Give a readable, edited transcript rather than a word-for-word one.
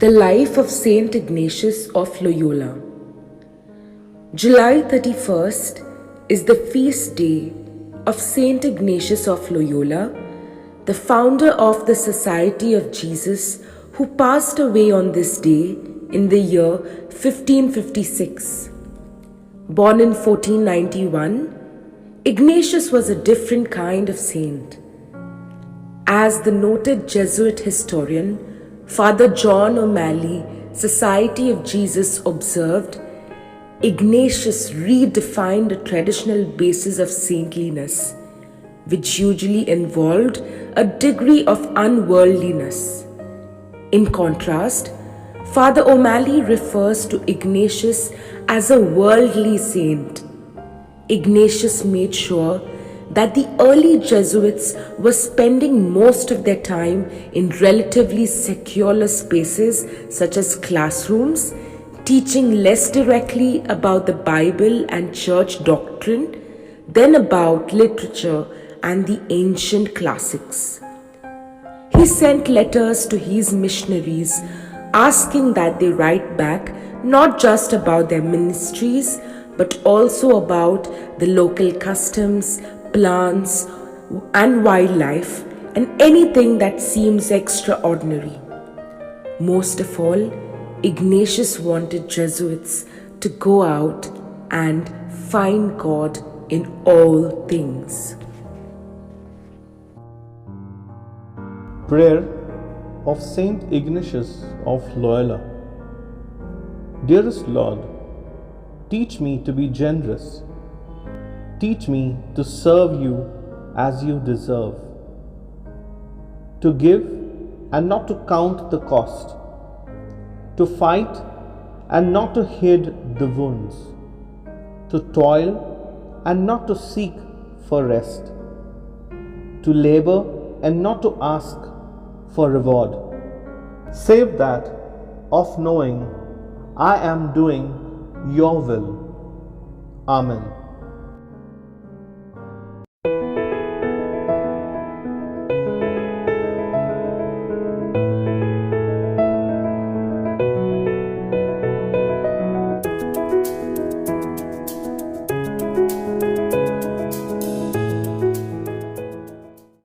The life of Saint Ignatius of Loyola. July 31st is the feast day of Saint Ignatius of Loyola, the founder of the Society of Jesus, who passed away on this day in the year 1556. Born in 1491, Ignatius was a different kind of saint. As the noted Jesuit historian Father John O'Malley, Society of Jesus, observed, Ignatius redefined a traditional basis of saintliness, which usually involved a degree of unworldliness. In contrast, Father O'Malley refers to Ignatius as a worldly saint. Ignatius made sure that the early Jesuits were spending most of their time in relatively secular spaces such as classrooms, teaching less directly about the Bible and church doctrine than about literature and the ancient classics. He sent letters to his missionaries asking that they write back not just about their ministries but also about the local customs, plants and wildlife, and anything that seems extraordinary. Most of all, Ignatius wanted Jesuits to go out and find God in all things. Prayer of Saint Ignatius of Loyola. Dearest Lord, teach me to be generous. Teach me to serve you as you deserve, to give and not to count the cost, to fight and not to hide the wounds, to toil and not to seek for rest, to labor and not to ask for reward, save that of knowing I am doing your will. Amen.